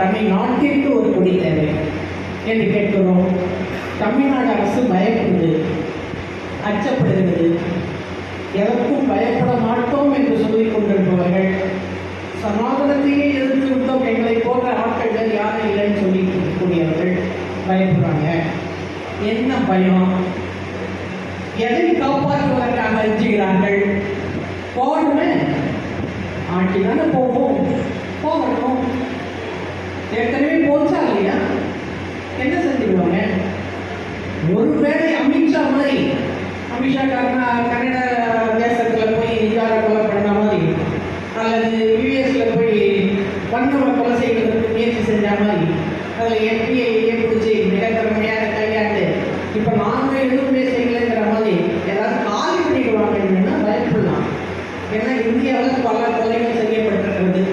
தமிழ்நாட்டிற்கு ஒரு கொடி தேவை என்று கேட்கிறோம். தமிழ்நாடு அரசு பயப்படுது, அச்சப்படுகிறது. எதற்கும் பயப்பட மாட்டோம் என்று சொல்லிக் கொண்டிருப்பவர்கள் சமாதானத்தையே எதிர்த்து விட்டோம், எங்களை போன்ற ஆட்கள் யாரும் இல்லைன்னு சொல்லி கூடியவர்கள் பயப்படுறாங்க. என்ன பயம்? எதை காப்பாற்றுவதற்காக அஞ்சுகிறார்கள்? போகணுமே, ஆட்சி தானே போகும், போகணும். ஏற்கனவே போச்சா இல்லையா? என்ன செஞ்சுடுவாங்க? ஒருவேளை அமித்ஷா மாதிரி, அமித்ஷா கன்னட தேசத்தில் போய் நிஜார கொலை பண்ண மாதிரி, அல்லது யூஎஸ்ல போய் வன்முறை கொலை செய்வதற்கு முயற்சி செஞ்ச மாதிரி, அதில் எம்பிஐயே பிடிச்சி மிக திறமையாக கையாண்டு இப்போ நாங்கள் எதுவுமே செய்யலைங்கிற மாதிரி ஏதாவது காலி பண்ணிடுவாங்கன்னா பயப்படலாம். ஏன்னா இந்தியாவில் பல கொலைகள் செய்யப்பட்டிருக்கிறது.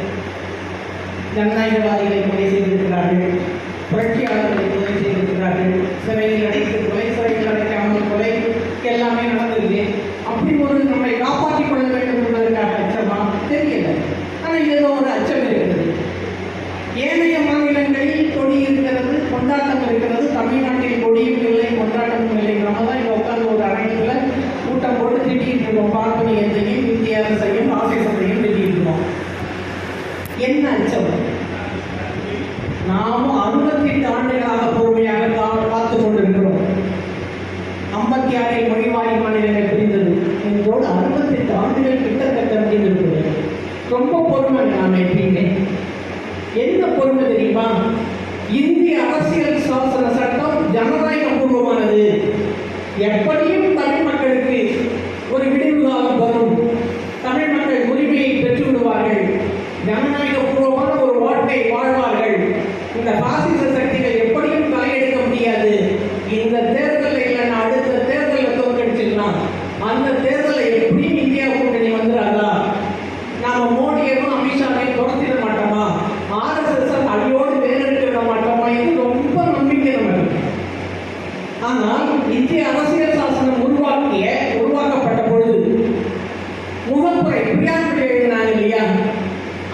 ஜனநாயகவாதிகளை கொலை செய்திருக்கிறார்கள், புரட்சியாளர்களை கொலை செய்திருக்கிறார்கள், சிறையில் அடைத்து கொலை, சிறையில் அடைக்காமல் கொலை எல்லாமே நடந்திருக்கு. அப்படி ஒரு நம்மை காப்பாற்றிக் கொள்ள வேண்டும் என்பதற்காக அச்சமா தெரியல. ஆனால் ஏதோ ஒரு அச்சம் இருக்கிறது. ஏனைய மாநிலங்களில் கொடி இருக்கிறது, கொண்டாட்டம் இருக்கிறது. தமிழ்நாட்டில் கொடியும் இல்லை, கொண்டாட்டமும் இல்லை. நம்ம தான் இங்கே உட்கார்ந்து ஒரு அரங்கத்தில் கூட்டம் போட்டு திட்டிகிட்டு இருக்கோம். பார்ப்பனியத்தையும் இந்திய அரசையும் ஆசிரியத்தையும் திட்டிகிட்டு இருக்கோம். என்ன அச்சம்? நாம் 68 ஆண்டுகளாக பொறுமையாக காத்து கொண்டிருக்கிறோம். 56 மொழிவாரி மாநிலங்கள் பிரிந்தது. இதோடு 68 ஆண்டுகள் கிட்டத்தட்ட முடிந்திருக்கிறது. ரொம்ப பொறுமை. நாம் எப்படிங்க என்ன பொறுமை தெரியுமா? இந்திய அரசியல் சாசன சட்டம் ஜனநாயக பூர்வமானது. எப்படியும் தமிழ் மக்களுக்கு ஒரு விடிவு காலம் வரும். தமிழ் மக்கள் உரிமையை பெற்று விடுவார்கள். ஜனநாயக பூர்வமான ஒரு வாழ்க்கை வாழ்வார்கள். இந்த பாசிச சக்திகள் எப்படியும் தலையெடுக்க முடியாது. இந்த தேர்தலில் இல்லைன்னா அடுத்த தேர்தலில் தோற்கடிச்சிருக்கலாம். அந்த தேர்தலில் எப்படியும் இந்தியா கூட்டணி வந்துடாதா? நாம மோடியவும் அமித்ஷாவையும் துரத்திட மாட்டோமா? RSS அடியோடு வேறெடுக்க விட மாட்டோமா? இது ரொம்ப நம்பிக்கை நமக்கு. ஆனால் இந்திய அரசியல் சாசனம் உருவாக்கப்பட்ட பொழுது முகப்புரை பிரியாம்பிள் எழுதினாங்க இல்லையா?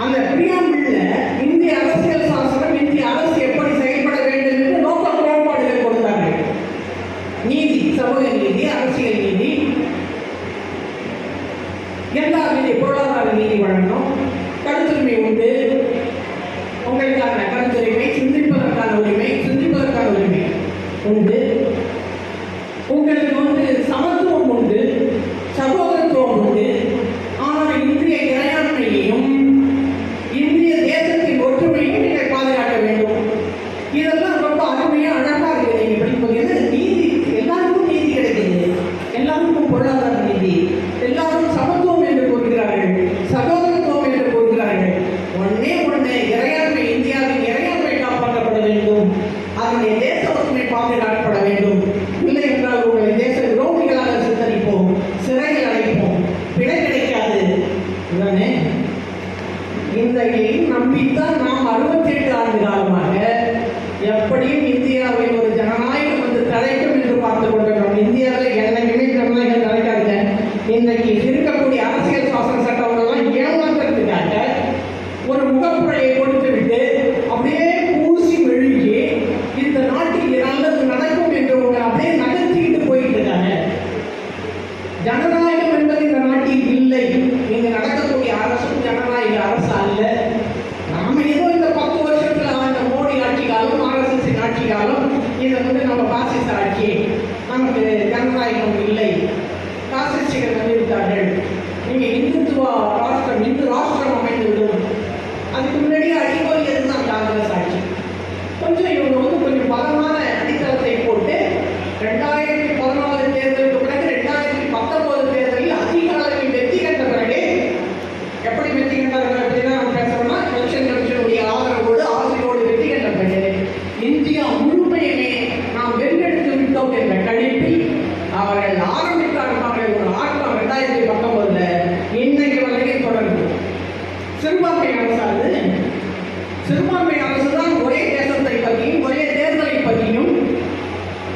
அந்த பிரியாம்பிள்ல இந்திய அரசியல் சாசனம், இந்திய அரசு எப்படி செயல்பட வேண்டும் என்று நோக்க கோட்பாடுகள் கொடுத்தார்கள். நீதி, சமூக நீதி, அரசியல் நீதி, எல்லா நீதி, பொருளாதார நீதி வழங்கணும், கருத்துரிமை உண்டு, உங்களுக்கான கருத்துரிமை, சிந்திப்பதற்கான உரிமை உண்டு, உங்களுக்கு சமத்துவம் உண்டு, சகோதரத்துவம் உண்டு. ஆனால் இந்திய இறையாண்மையையும் இந்திய தேசத்தின் ஒற்றுமையும் நீங்கள் பாதுகாக்க வேண்டும். இதெல்லாம் ரொம்ப அருமையா அழகா இருக்குது. நீங்க படிப்பது நீதி, எல்லாருக்கும் நீதி கிடைக்குது, எல்லாருக்கும் பொருளாதார நீதி, எல்லாரும் சமத்துவம் என்று கூறுகிறார்கள், சகோதரத்துவம் என்று கூறுகிறார்கள். ஒன்னே இறையாண்மை, இந்தியாவின் இறையாண்மை காப்பாற்றப்பட வேண்டும், அதனுடைய தேச ஒற்றுமை பாதுகாக்கப்பட வேண்டும். இல்லை என்றால் உங்களை தேச விரோதிகளாக சித்தரிப்போம், சிறையில் அடைப்போம், பிழை கிடைக்காது. உடனே இந்த நம்பித்தான் நாம் 68 ஆண்டு காலமாக எப்படியும் இந்தியாவில் ஒரு ஜனநாயகம் வந்து தலைக்கும் என்று பார்த்துக் கொண்டிருக்கிறோம். இந்தியாவில் என்னைக்குமே ஜனநாயகம் தலைக்காதுங்க. இன்றைக்கு இருக்கக்கூடிய அரசியல் சாசன சட்டங்களெல்லாம் ஏமாற்றத்துக்காக ஒரு முகப்புரையை கொடுத்து விட்டு அப்படியே பூசி மெழுகி இந்த நாட்டில் நல்லது நடக்கும் என்று அப்படியே நகர்த்திட்டு போயிட்டு இருக்காங்க. ஜனநாயகம் என்பது இந்த நாட்டில் இல்லை. இங்கு நடக்கக்கூடிய அரசும் ஜனநாயக அரசு அல்ல. நாம ஏதோ இந்த 10 வருஷத்துல அந்த மோடி ஆட்சி காலம், RSS ஆட்சி காலம், இதை நம்ம பாசிச ஆட்சி, நமக்கு ஜனநாயகம் இல்லை, பாசிஸ்டுகள் வந்துவிட்டார்கள், நீங்க இந்துத்துவ ராஷ்டிரம், இந்து ராஷ்டிரம் அமைந்துவிடும். அதுக்கு முன்னாடியே அடிக்கோல் எதுதான் காங்கிரஸ் ஆட்சி. கொஞ்சம் இவங்க கொஞ்சம் பலமான அடித்தளத்தை போட்டு 2014 தேர்தலுக்கு பிறகு 2019 தேர்தலில் அதிக அளவில் வெற்றி கண்ட பிறகு, எப்படி வெற்றி கண்டார்கள் அப்படின்னா நம்ம பேசுறோம்னா எலெக்ஷன் கமிஷனுடைய ஆதரவோடு வெற்றி கண்ட பிறகு இந்தியா முழுமையுமே நாம் வென்றெடுத்து விட்டோம் என்ற கணிப்பில் அவர்கள் ஆரம்பித்தார்கள் ஒரு ஆட்டம். 2019 இன்னைக்கு வரைக்கும் தொடர்ந்து சிறுபான்மை அரசு தான் ஒரே தேசத்தை பற்றியும், ஒரே தேர்தலை பற்றியும்,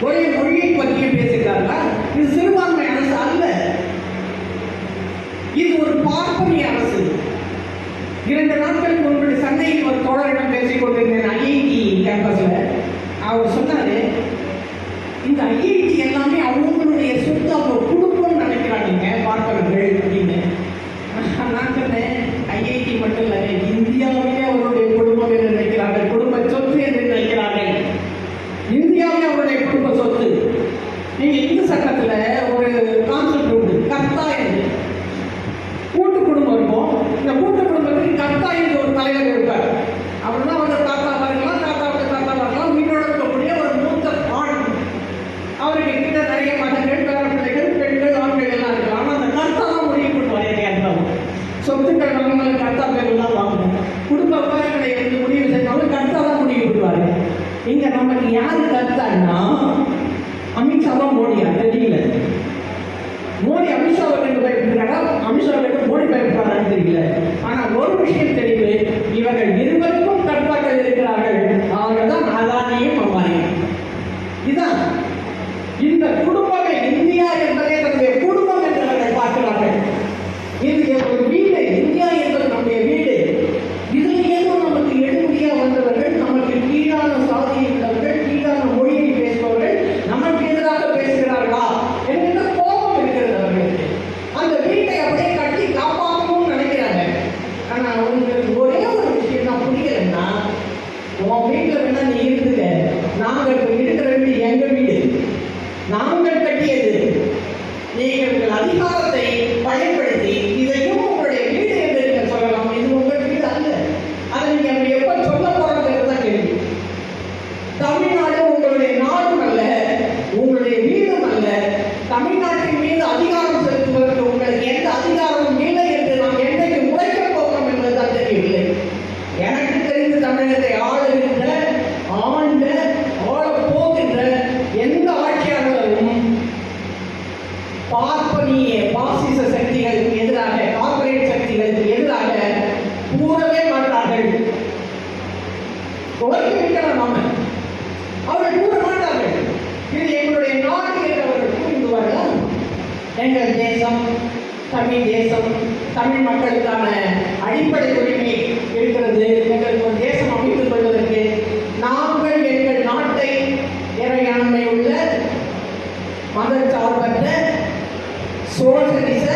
ஒரே மொழியை பற்றியும் பேசுகிறார்கள். இது சிறுபான்மை அரசு அல்ல, இது ஒரு பார்ப்பனிய அரசு. 2 நாட்களுக்கு முன்பு சந்தையில் ஒரு தோழரிடம் பேசிக் கொண்டிருந்தேன் ஐஐடி கேம்பஸ்ல. அவர் சொன்னாரு, இந்த ஐஐடி எல்லாமே அவங்களுடைய சொத்து, அவங்க குடும்பம்னு நினைக்கிறாங்க பார்ப்பவர்கள் அப்படின்னு. நான் சொன்னேன், ஐஐடி மட்டும் இல்லை, இந்தியாவிலே அவருடைய குடும்பம் என்று நினைக்கிறார்கள், குடும்ப சொத்து என்று நினைக்கிறார்கள். இந்தியாவே அவருடைய குடும்ப சொத்து. நீங்க இந்து சட்டத்துல ஒரு கான்செப்ட் உண்டு, கர்த்தா என்று. கூட்டு குடும்பம் இருக்கும். இந்த கூட்டு குடும்பத்துக்கு கர்த்தா என்று ஒரு தலைவர் இருப்பார். அவர் தான் வந்து தாத்தாவா இருக்கலாம், தாத்தாவோட தாத்தாவா இருக்கலாம், வீட்டோட இருக்கக்கூடிய ஒரு மூத்த ஆண். அவருக்கு கிட்ட நிறைய மகன்கள், பேர பிள்ளைகள், பெண்கள், ஆண்கள் எல்லாம் இருக்கலாம். ஆனால் அந்த கர்த்தா தான் முடிவு பண்ணுவார். எதையா இருந்தாலும் சொத்துக்கள் வாங்கினாலும் கர்த்தா பேர்கள் தான் வாங்கணும். குடும்ப விவகாரங்களை இருந்து முடிவு செய்தாலும் கர்த்தா தான் முடிவு பண்ணுவாரு. இங்க நமக்கு யாரு கர்த்தான்னா அமித்ஷாவா மோடியா தெரியல. மோடி அமித்ஷாவை கண்டு பயப்படுறாரா, அமித்ஷாவை கண்டு மோடி பயப்படுறாரான்னு தெரியல. ஆனா ஒரு விஷயம் தெரியுது, இவர்கள் இருவருக்கும் கர்த்தாக்கள் இருக்கிறார்கள். அவர்கள் தான் அதானியும் அம்பானியும். இதுதான் இந்த குடும்பமே. இந்தியா என்பதே தன்னுடைய குடும்பம் என்று அவர்கள் பார்க்கிறார்கள். இது ஒரு வீடு, இந்தியா என்பது நம்முடைய வீடு. இதுல ஏதோ நமக்கு எடுபடியா வந்தவர்கள், நமக்கு கீழான சாதியை உள்ளவர்கள், கீழான மொழியை பேசுபவர்கள் நமக்கு எதிராக பேசுகிறார்களா என்கிற கோபம் இருக்கிறது அவர்களுக்கு. அந்த வீட்டை அப்படியே கட்டி காப்பாற்றணும்னு நினைக்கிறாங்க. ஆனா அவங்களுக்கு ஒரே ஒரு விஷயம் தான் புரியலன்னா, உன் வீட்டுல வேணா நீ இருந்துக்க, நாங்கள் இருக்கிற வீடு எங்க வீடு, நாங்கள் கட்டியது. நீங்கள் அதிகாரத்தை பயன்படுத்தி இதையும் உங்களுடைய வீடு என்று நீங்கள் சொல்லலாம். இது உங்கள் வீடு அல்ல. அதை நீங்க அப்படி எப்ப சொல்ல போறதுங்கிறத கேள்வி. தமிழ்நாடு உங்களுடைய நாடும் அல்ல, உங்களுடைய வீடும் அல்ல. தமிழ்நாட்டின் மீது அதிகாரம் செலுத்துவதற்கு உங்களுக்கு எந்த அதிகாரமும் இல்லை என்று நாம் என்றைக்கு உழைக்க போகிறோம் என்பதுதான் தெரியவில்லை. எனக்கு தெரிந்து தமிழகத்தை ஆளுகின்ற, ஆண்ட, ஆள போகின்ற எந்த ஆட்சியாளரும் பார்ப்பனிய பாசிச சக்திகளுக்கு எதிராக, கார்பரேட் சக்திகளுக்கு எதிராக கூறவே மாட்டார்கள். விட்டனர் நாம, அவர்கள் கூற மாட்டார்கள். இது எங்களுடைய நாடு என்று அவர்கள் கூறுவார்கள். எங்கள் தேசம் தமிழ் தேசம், தமிழ் மக்களுக்கான அடிப்படை உரிமை இருக்கிறது. எங்களுக்கு ஒரு தேசம் அமைத்துக் கொள்வதற்கு நாங்கள் எங்கள் நாட்டை இறையாண்மை உள்ள மதச்சார்பற்ற சோசலிச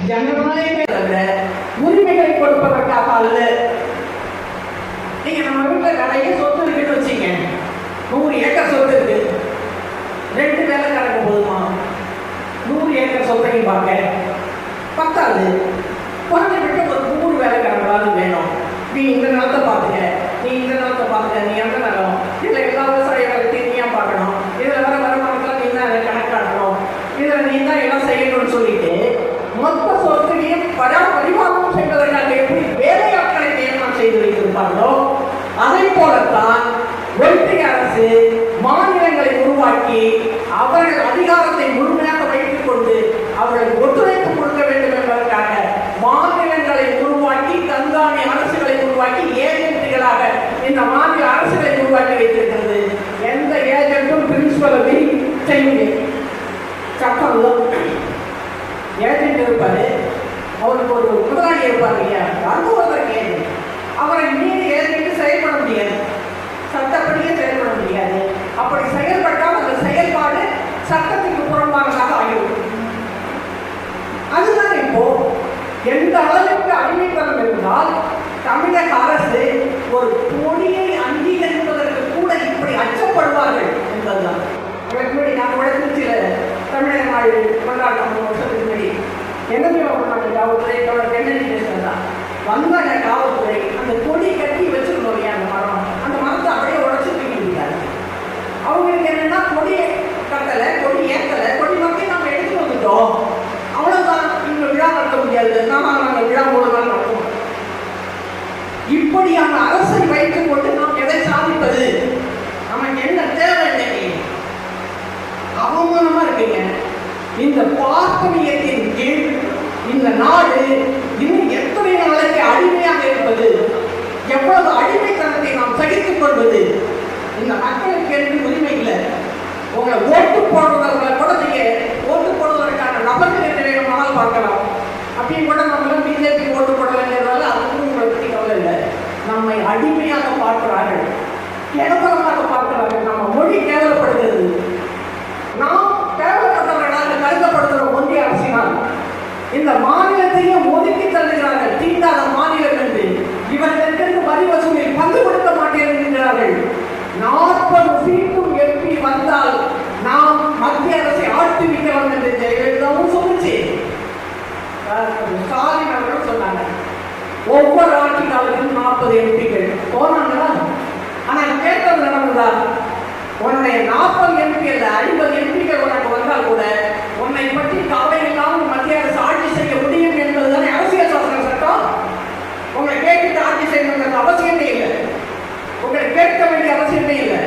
ஜனநாயக உரிமைகளை கொடுப்பதற்காக அல்ல. நீங்க நம்ம வீட்டுல நிறைய சொத்து இருக்குன்னு வச்சீங்க, 100 ஏக்கர் சொத்து இருக்கு, 2 வேலைக்காரங்க போதுமா? 100 ஏக்கர் சொத்தையும் பார்க்க பத்தாது. குறைஞ்சபட்சம் ஒரு 3 வேலைக்காரங்களாவது வேணும். நீ இந்த நிலத்தை பார்த்துக்க, நீ இந்த நிலத்தை பார்த்துக்க, நீ அந்த நிலம், இதுல எல்லா விவசாய வேலைத்தையும் நீயா பார்க்கணும், இதுல வர வருமானத்துல நீ தான் கணக்காட்டணும், இதுல நீ தான் எல்லாம் செய்யணும்னு சொல்லிட்டு மொத்த சொத்தையும் பரிமாணம் செய்வதற்காக எப்படி வேலையாட்களை நியமனம் செய்து வைத்திருப்பார்களோ அதை போலத்தான் ஒன்றிய அரசு மாநிலங்களை உருவாக்கி அவர்கள் அதிகாரத்தை முழுமையாக வைத்துக் கொண்டு அவர்களுக்கு ஒத்துழைப்பு கொடுக்க வேண்டும் என்பதற்காக மாநிலங்களை உருவாக்கி, கண்காணி அரசுகளை உருவாக்கி, ஏஜென்ட்டுகளாக இந்த மாநில அரசுகளை உருவாக்கி வைத்திருக்கிறது. எந்த ஏஜென்ட்டும் பிரின்சிபலை செய்யுங்க சட்டம் ஏஜென்ட் இருப்பாரு, அவருக்கு ஒரு முதலாளி இருப்பார் இல்லையா, அனுபவதற்கு ஏஜென்ட். அவரை மீறி ஏஜென்ட் செயல்பட முடியாது, சட்டப்படியே செயல்பட முடியாது. அப்படி செயல்பட்டால் அந்த செயல்பாடு சட்டத்துக்கு புறம்பானதாக ஆகிவிடும். அதுதான் இப்போ எந்த அளவுக்கு அடிமைத்தனம் இருந்தால் தமிழக அரசு ஒரு கொடியை அங்கீகரிப்பதற்கு கூட இப்படி அச்சப்படுவார்கள் என்பதுதான். நான் கூட திருச்சியில தமிழக நாள் கொண்டாட்டம் 3 வருஷத்துக்கு முன்னாடி எங்கே பண்ணாங்க, காவல்துறை தென்னஞ்சி பேசுறதுதான் வந்தாங்க. காவல்துறை அந்த கொடி கட்டி வச்சிருந்தோம் இல்லையா, அந்த மரம், அந்த மரத்தை அப்படியே உடச்சு தூக்கி விட்டாங்க. அவங்களுக்கு என்னன்னா கொடியை கட்டலை, கொடி ஏற்றலை, கொடி மக்கள் நம்ம எடுத்து வந்துட்டோம், அவ்வளவுதான், இவங்க விழா நடத்த முடியாது, நாங்கள் விழா மூலமாக நடத்துவோம். இப்படியான அரசை வைத்துக் கொண்டு நாம் எதை சாதிப்பது? நமக்கு என்ன தேவை? அவமானமா இருக்குங்க. இந்த பார்ப்பனியத்தின் கீழ் இந்த நாடு இன்னும் எத்தனை நாளைக்கு அடிமையாக இருப்பது? எவ்வளவு அடிமைத்தனத்தை நாம் சகித்துக் கொள்வது? இந்த மக்களுக்கு என்று உரிமை இல்லை. உங்களை ஓட்டு போடுறவர்களை கூட நீங்க ஓட்டு போடுவதற்கான நபர்கள் என்று வேணுமானால் பார்க்கலாம். அப்படின்னு கூட நம்மளும் பிஜேபி ஓட்டு போடலைங்கிறதால அதுக்கும் உங்களை பற்றி கவலை இல்லை. நம்மை ஒவ்வொரு ஆட்சி காலத்திலும் 40 எம்பிக்கள் போனாங்களா? ஆனா கேட்டது நடந்ததா? உன்னை 40 எம்பி அல்ல 50 எம்பிக்கள் உனக்கு வந்தால் கூட உன்னை பற்றி கவலை இல்லாமல் மத்திய அரசு ஆட்சி செய்ய முடியும் என்பதுதானே அரசியல் சாசன சட்டம். உங்களை கேட்டுட்டு ஆட்சி செய்யணுங்கிறது அவசியமே இல்லை, உங்களை கேட்க வேண்டிய அவசியமே இல்லை.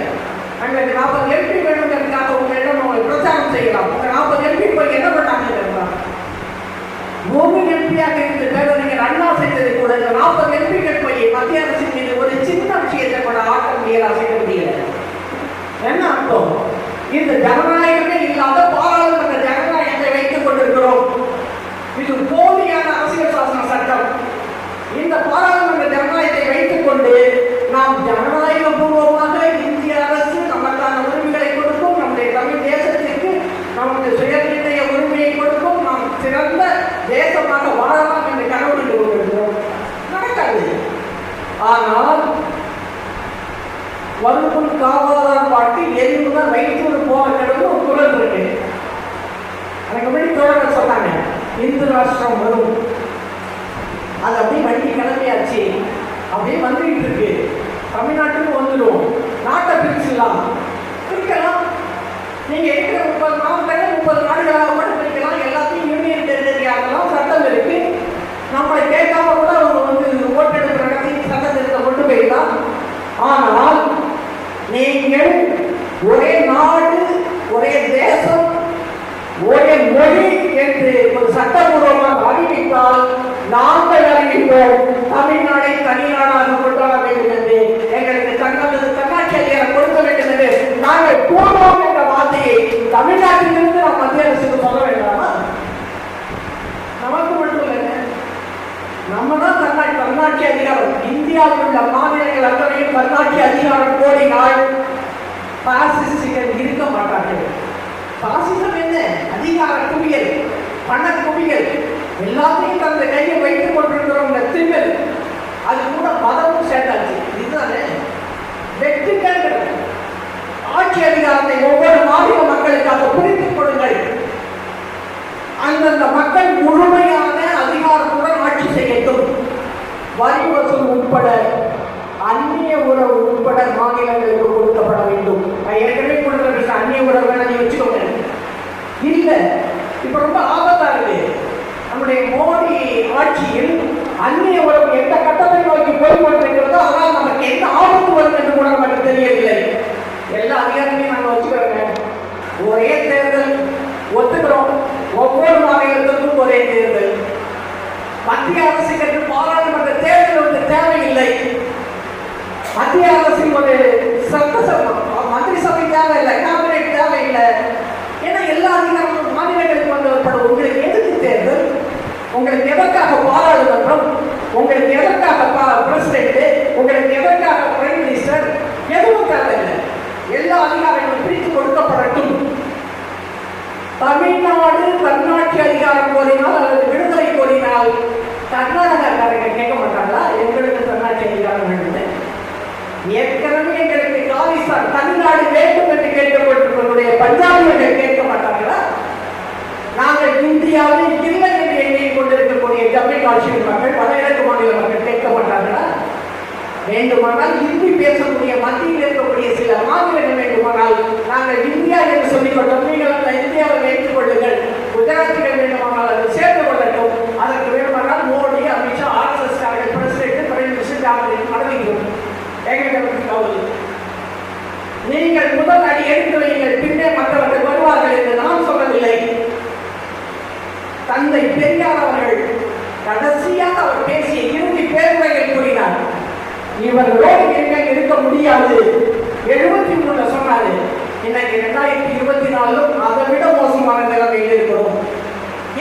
எங்களுக்கு 40 எம்பி வேணுங்கிறதுக்காக உங்களிடம் உங்களை பிரச்சாரம் செய்யலாம். உங்க 40 எம்பி போய் என்ன பண்ணாங்க? ஒரு எம்பியாக இருந்த பேரறிஞர் அண்ணா செய்ததை கூட இந்த 40 எம்பிக்கள் போய் மத்திய அரசின் மீது ஒரு சின்ன விஷயத்தை கூட ஆட்ட முடியல, செய்ய முடியல. என்ன அர்த்தம்? இந்த ஜனநாயகமே இல்லாத பாராளுமன்ற ஜனநாயகத்தை வைத்துக் கொண்டிருக்கிறோம். இது போலியான அரசியல் சாசன சட்டம். இந்த பாராளுமன்ற ஜனநாயகத்தை வைத்துக் கொண்டு நாம் ஜனநாயக பூர்வமாக இந்திய அரசு நமக்கான உரிமைகளை கொடுக்கும், நம்முடைய தமிழ் தேசத்திற்கு நமக்கு சுயநிர்ணய உரிமையை கொடுக்கும், நாம் சிறந்த தேசமாக வாழலாம் என்று கனவு கண்டு கொண்டிருக்கிறோம். நடக்காது. ஆனால் வருமுன் காவலர் பாட்டு எரிமுடன் வைத்தூர் போக கிடந்து ஒரு குரல் இருக்கு. எனக்கு முன்னாடி தோழர்கள் சொன்னாங்க, இந்து ராஷ்டிரம் வரும், அது அப்படியே வண்டி கிளம்பியாச்சு, அப்படியே வந்துகிட்டு இருக்கு, தமிழ்நாட்டுக்கு வந்துடும், நாட்டை பிரிச்சிடலாம். பிரிக்கலாம், நீங்க இருக்கிற 30 மாவட்டங்கள் 30 நாடுகளாக கூட பிரிக்கலாம், எல்லாத்தையும் யூனியன் டெரிட்டரி ஆகலாம், சட்டம் இருக்கு. நம்மளை கேட்காம கூட அவங்க வந்து ஓட்டெடுப்பு நடத்தி சட்டத்திற்கு கொண்டு போயிடலாம். ஆனால் நீங்கள் ஒரே நாடு, ஒரே தேசம், ஒரே மொழி என்று ஒரு சட்டபூர்வமாக அறிவித்தால் நாங்கள் அறிவிப்போம் தமிழ்நாடை தனிநாடாக கொண்டாட வேண்டும் என்று, எங்களுக்கு தன்னாட்சி அதிகாரம் கொடுக்க வேண்டும் என்று நாங்கள் கூறுவோம் என்ற வார்த்தையை தமிழ்நாட்டிலிருந்து நாம் மத்திய அரசுக்கு சொல்ல வேண்டாமா? நமக்கு மட்டும் இல்லை, நம்ம தான் தன்னாட்சி அதிகாரம். இந்தியாவில் உள்ள மாநிலங்கள் அத்தனையும் தன்னாட்சி அதிகாரம் கோரினால் பாசிஸ்டுகள் இருக்க மாட்டார்கள். பாசிசம் என்ன? அதிகார குவியல், பண குவியல், எல்லாத்தையும் தந்த கையை வைத்துக் கொண்டிருக்கிறோம். திமில், அது கூட மதமும் சேர்ந்தாச்சு. இதுதானே வெற்றிகள். ஆட்சி அதிகாரத்தை ஒவ்வொரு மாநில மக்களுக்காக பிரித்துக் கொடுங்கள். அந்தந்த மக்கள் முழுமையான அதிகாரத்துடன் ஆட்சி செய்யட்டும். வரி வசூல் உட்பட, அந்நிய உறவு உட்பட மாநிலங்களுக்கு கொடுக்கப்பட வேண்டும். ஏற்கனவே கொடுக்கிற அந்நிய உறவு வேணாம் வச்சுக்கோங்க. இல்ல, இப்ப ரொம்ப ஆபத்தா இருக்கு. நம்முடைய மோடி ஆட்சியில் அந்நிய உறவு எந்த கட்டத்தை நோக்கி போய் கொண்டிருக்கிறதோ அதனால் நமக்கு எந்த ஆபத்து வரும் என்று கூட நமக்கு தெரியவில்லை. எல்லா அதிகாரத்தையும் நாங்கள் வச்சுக்கிறோங்க. ஒரே தேர்தல் ஒத்துக்கிறோம், ஒவ்வொரு மாநிலத்திற்கும் ஒரே தேர்தல். மத்திய அரசுக்கு பாராளுமன்ற தேர்தல் வந்து தேவையில்லை. மத்திய அரசின் ஒரு மந்திரி சபை தேவையில்லை, கேபினெட் தேவையில்லை. ஏன்னா எல்லா அதிகாரங்களும் மாநிலங்களுக்கு வந்தப்படும். உங்களுக்கு எதுக்கு தேர்தல்? உங்களுக்கு எதற்காக பாராளுமன்றம்? உங்களுக்கு எதற்காக பிரசிடென்ட்? உங்களுக்கு எதற்காக பிரைம் மினிஸ்டர்? எதுவும் தேவையில்லை. எல்லா அதிகாரங்களும் பிரித்து கொடுக்கப்படட்டும். தமிழ்நாடு தன்னாட்சி அதிகாரம் கோரினால் அல்லது விடுதலை கோரினால் கர்நாடகாக்காரர்கள் கேட்க மாட்டாங்களா எங்களுக்கு தன்னாட்சி அதிகாரம் வேண்டும்? ஏற்கனவே எங்களுக்கு காலிஸ்தான் தமிழ்நாடு வேண்டும் என்று கேட்கப்பட்டிருப்பவருடைய பஞ்சாபியர்கள் கேட்க மாட்டார்களா? நாங்கள் இந்தியாவில் இல்லை என்று எண்ணிக் கொண்டிருக்கக்கூடிய ஜம்மு காஷ்மீர் மக்கள், வடகிழக்கு மாநில மக்கள் கேட்க மாட்டார்களா? வேண்டுமானால் ஹிந்தி பேசக்கூடிய மத்தியில் இருக்கக்கூடிய சில மாநிலங்கள் வேண்டுமானால் நாங்கள் இந்தியா என்று சொல்லிக்கொண்டோம், நீங்கள் இந்தியாவை வைத்துக் கொள்ளுங்கள், குஜராத்திகள் வேண்டுமானால் அதை சேர்ந்து கொள்ளட்டும். அதற்கு வேண்டுமானால் Modi, Amit Shah, RSS president, prime minister நடந்துகிறோம். நீங்கள் முதல் அடி எடுத்து வைங்கள், பின்னே மற்றவர்கள் வருவார்கள் என்று நான் சொல்லவில்லை. தந்தை பெரியார் அவர்கள் கடைசியாக அவர் பேசிய இறுதி பேருரையில் கூறினார், இவர்களோடு எங்க இருக்க முடியாது. 73 சொன்னாரு. இன்னைக்கு 2024 அதை விட மோசமான நிலைமையில் இருக்கிறோம்.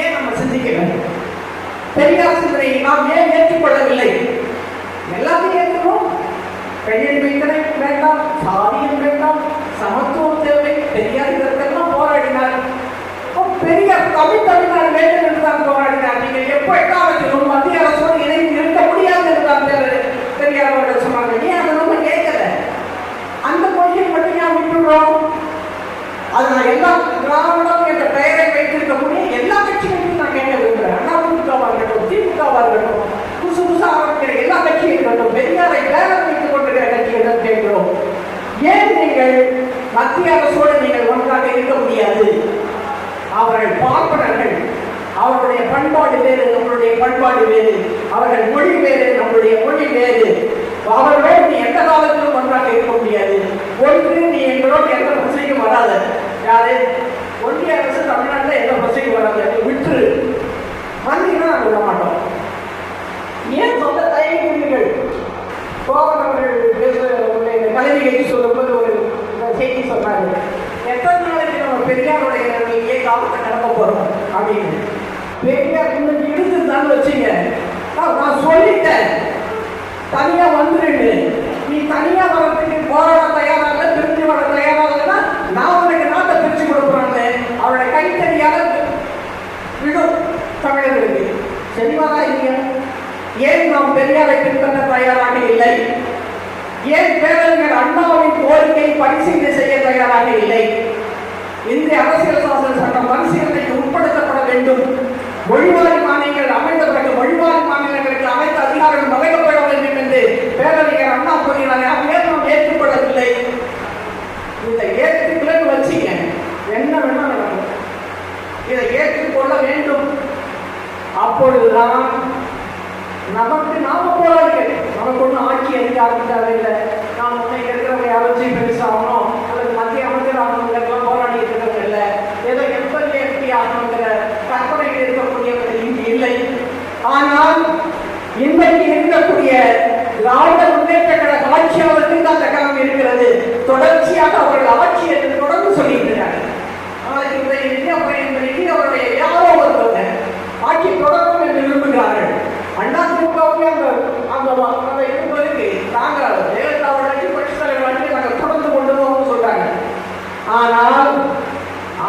ஏன் நம்ம சிந்திக்கணும்? பெரியார் சிந்தனையை நாம் ஏன் ஏற்றுக்கொள்ளவில்லை? எல்லாத்தையும் ஏற்றுக்கணும். பெண்ணின்மை வேண்டாம், சாதியம் வேண்டாம், சமத்துவம் தேவை. பெரியார் இதற்கெல்லாம் போராடினார். பெரியார் தமிழ்நாடு வேண்டும் என்றுதான் போராடினார். நீங்கள் எப்போ எக்காலத்திலும் மத்திய அரசோடு இணைந்து இருக்க முடியாது என்றுதான் பெரியார் அவர்கள் சொன்னாங்க. ஏன் அதை நம்ம கேட்கல? அந்த கொள்கையை மட்டும் ஏன் விட்டுறோம்? அது நான் எல்லா திராவிடம் என்ற பெயரை வைத்திருக்கக்கூடிய எல்லா கட்சிகளையும் நான் கேட்க விரும்புகிறேன். அதிமுகவாக இருக்கட்டும், திமுகவாக இருக்கட்டும், இருக்கட்டும், பெரியாரை பேரம் வைத்துக் கொண்டிருக்கிற கட்சியிடம் கேட்கிறோம், ஏன் நீங்கள் மத்திய அரசோடு நீங்கள் ஒன்றாக இருக்க முடியாது? அவர்கள் பார்ப்பனர்கள், அவருடைய பண்பாடு வேறு, நம்மளுடைய பண்பாடு வேறு, அவர்கள் மொழி வேறு, நம்மளுடைய மொழி வேறு. அவர்களோடு நீ எந்த காலத்திலும் ஒன்றாக இருக்க முடியாது. ஒன்று, நீ எங்களோடு எந்த பிரச்சனைக்கும் வராது. யாரு? ஒன்றிய அரசு தமிழ்நாட்டில் எந்த பிரச்சனைக்கும் வராது, விட்டுரு. வந்தீங்கன்னா நாங்கள் விட மாட்டோம். ஏன் சொந்த தயங்குறீர்கள்? கோவன் அவர்கள் பேசுகிற கல்வியை சொல்லும்போது ஒரு செய்தி சொன்னாரு, எத்தனை நாளைக்கு நம்ம பெரியாருடைய நிலைமையே காலத்தை கடக்க போறோம் அப்படின்னு. பெரியார் இன்னைக்கு இருந்துதான் வச்சுங்க, நான் சொல்லிட்டேன் தனியா வந்துருன்னு. நீ தனியா வரத்துக்கு போராட தயாராக, திருச்சி வர தயாராகனா நான் உனக்கு நாட்டை பிரிச்சு கொடுக்குறாங்க. அவருடைய கைத்தறியாக விடும் தமிழர்களுக்கு. சரிவாதான் இல்லையா? ஏன் நாம் பெரியாரை பின்பற்ற தயாராக இல்லை? ஏன் பேரறிஞர் அண்ணாவின் கோரிக்கை பரிசீலனை செய்ய தயாராக இல்லை? இந்திய அரசியல் சாசன சட்டம் பரிசீலனைக்கு உட்படுத்தப்பட வேண்டும். மொழிவாரி மாநிலங்கள் அமைந்ததற்கு மொழிவாரி மாநிலங்களுக்கு அனைத்து அதிகாரங்கள் வழங்கப்பட வேண்டும் என்று பேரறிஞர் அண்ணா கூறினார். அதை நாம் ஏற்றுக்கொள்ளவில்லை. இதை ஏற்றுக்கொள்ளன்னு வச்சுங்க, என்ன வேணா நடக்கும். இதை ஏற்றுக்கொள்ள வேண்டும். அப்பொழுதுதான் நமக்கு நாம போராடுகள், நமக்கு ஒன்றும் ஆட்சி அதிகாரம் தேவையில்லை. நாம் ஒன்றை இருக்கிறவங்க யாராச்சும் பெருசாகணும் அல்லது மத்திய அமைச்சர் ஆகணுங்கிறதுலாம் போராடி இருக்கிறவங்க இல்லை. ஏதோ எப்படி ஆகணுங்கிற கற்பனையில் இருக்கக்கூடியவர்கள் இங்கு இல்லை. ஆனால் இன்றைக்கு இருக்கக்கூடிய திராவிட முன்னேற்ற கழக ஆட்சியாளருக்கு அந்த கலம் இருக்கிறது. தொடர்ச்சியாக அவர்கள் ஆட்சியை தொடர்ந்து சொல்லிட்டு இருக்காங்க. அவருடைய யாரோ ஒருத்தவங்க ஆட்சி தொடரும் என்று விரும்புகிறார்கள். அண்ணா திமுகவுக்கு அந்த இருப்பதற்கு நாங்கள் ஜெயலலிதாவோட புரட்சி தலைவர் நாங்கள் தொடர்ந்து கொண்டு போவோம்னு சொல்றாங்க. ஆனால்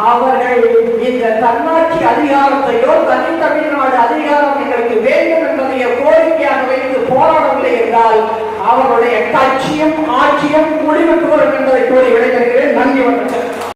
அவர்கள் இந்த தன்னாட்சி அதிகாரத்தையோ தனி தமிழ்நாடு அதிகாரம் எங்களுக்கு வேண்டும் என்பதைய கோரிக்கையாக வைத்து போராடவில்லை என்றால் அவர்களுடைய கட்சியும் ஆட்சியும் முடிவுக்கு வரும் என்பதை கூறி விடைபெறுகிறேன். நன்றி, வணக்கம்.